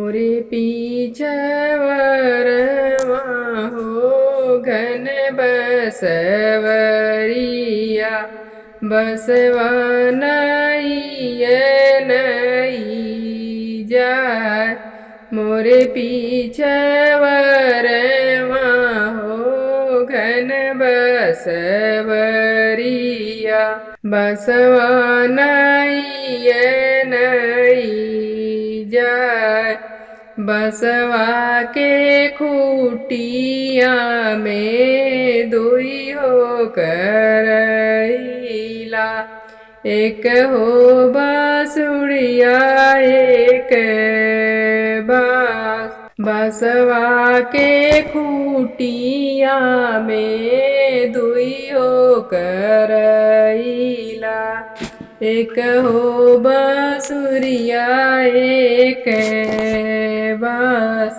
मोरे पीछवरवा हो घन बसवरिया बसवा नहीं जाय। मोरे पीछवरवा हो घन बसवरिया बसवा नहीं जाय। बसवा के खूटिया में दुई हो करैला, एक हो बांसुरिया एक बांस। बसवा के खूटिया में दुई हो करैला, एक हो बांसुरिया एक बांस।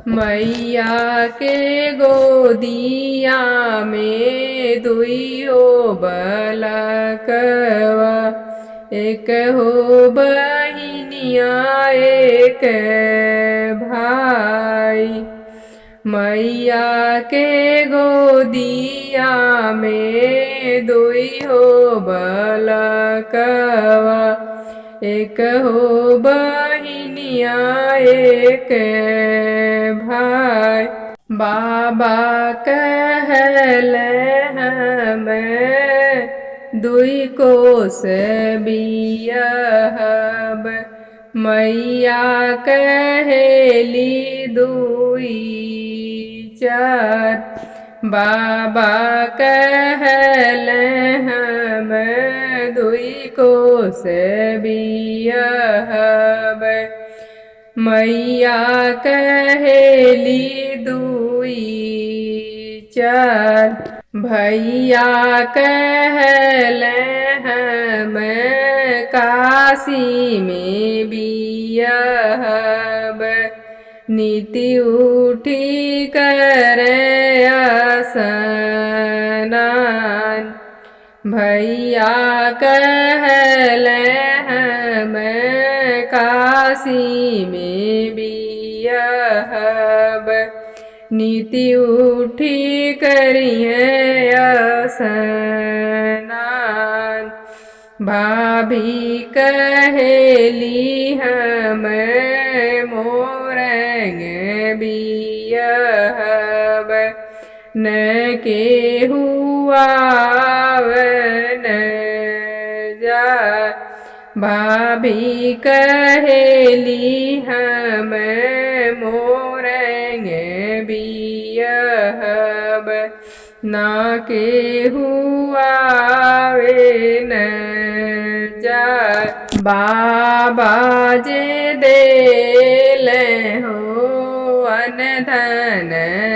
मैया के गोदिया में दुई हो बलकवा, एक हो बहिनिया एक भाई। मैया के गोदिया में दुई हो बलकवा, एक हो बहिनिया एक भाई। बाबा कहले हमें दुई कोस बियहब, मैया कहेली दुई चार। बाबा कहले हमें दुई कोस बियहब, मैया कहेली दुई चार। भैया कहले हमें काशी में बियहब, नीति उठी करे स्नान। भैया कहले हमें काशी में बियहब, नीति उठी करिए स्नान। भाभी कहेली हमें मोरेंगे बियहब, न के हुआ न जाय। भाभी कहेली हमें मोरेंगे बियहब, ना के हुआ न जाय। बाबा जे देले हो अन धन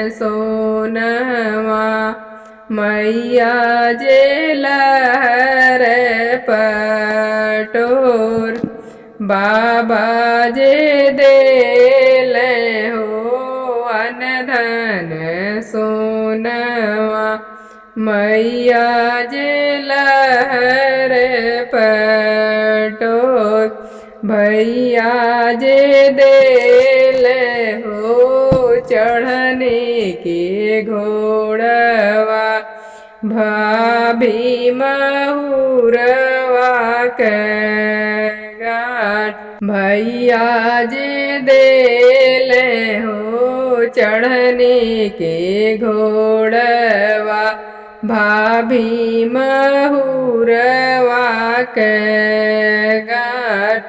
सोनवा, मैया जे लहर पटोर। बाबा जे देले हो अन धन सोनवा, मैया जे लहर पटोर। भैया जे देले हो चढ़ने के घोड़वा, भाभी महुरवा के गाठ। भैया जे देले हो चढ़ने के घोड़वा, भाभी महुरवा के गाठ।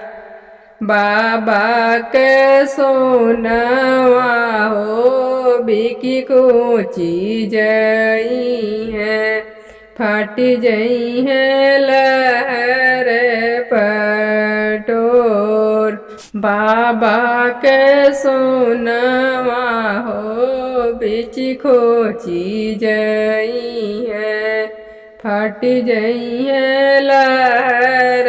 बाबा के सोनवा हो बिकी कोची जई है, फट जई है लहर पटोर। बाबा के सोनवा हो बिची खोची जई है, फट जई है लहर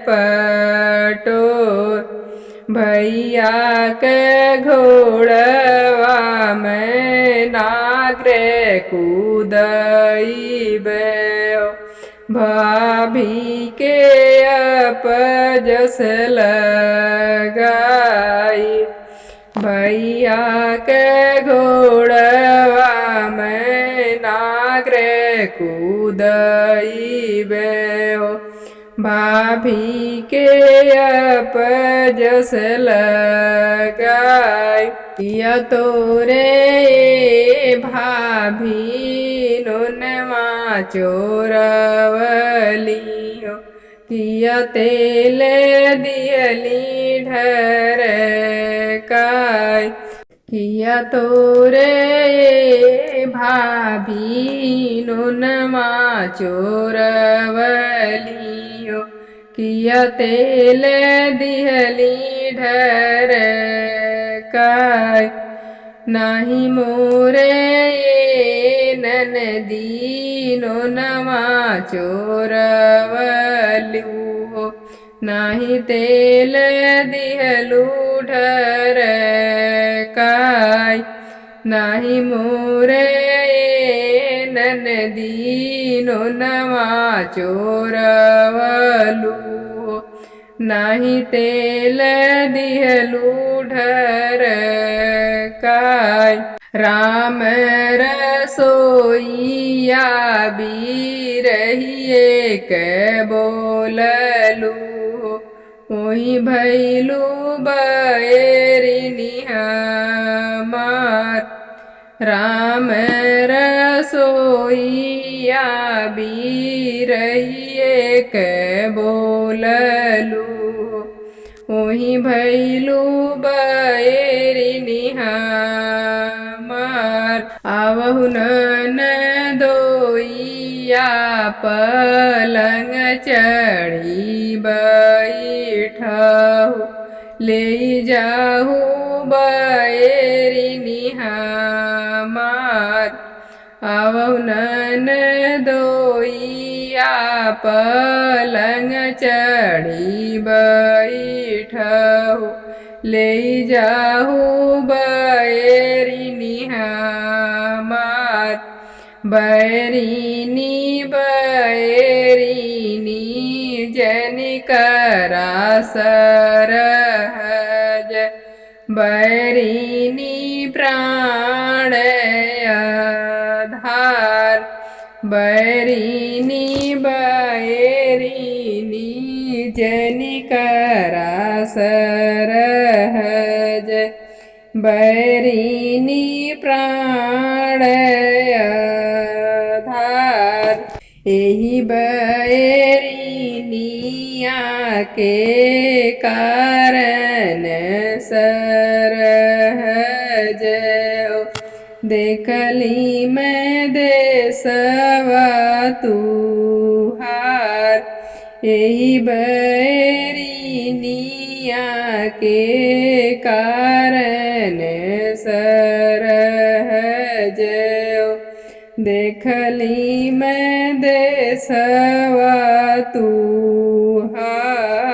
पटोर। भैया के घोड़वा में नागरे कूदइबे, भाभी के अपजस लगाई। भैया के घोड़वा में नागरे कूदइबे हो। भाभी के अपजस लगाई किया तोरे भाभी नुनमा चोरवली हो। किया तेल दियली ढरकाई किया तोरे भाभी नुनमा चोरवली हो। किया तेल दिहली ढरकाई नाही मोरे ननदी नुनमा चोरवलू हो। नाही तेल दिहलू ढरकाई नाही मोरे ननदी नुनमा चोरवलू हो। नाही तेल दिहलू ढरकाई राम रसोइया बिरहिए के बोललू हो। ओही भैलू बैरिनी हमार राम रसोइया बिरहिए के बोललू हो। ओही भैलू बैरिनी हमार आवहु ननदोइया पलंग चढ़ी बैठहु। ले जाहु बैरिनी हमार आवहु ननदोइया पलंग चढ़ी बैठहु। ले जाहु बैरिनी हमार बैरिनी बैरिनी जनिकरा सरहज बैरिनी प्राण आधार बैरिनी बैरिनी जनिकरा सरहज बैरिनी प्राण आधार एही बैरिनिया के कारण सरहज देखली मैं देसवा तुहार। एही बैरिनिया के कारण सरहज देखली मैं देसवा तुहार।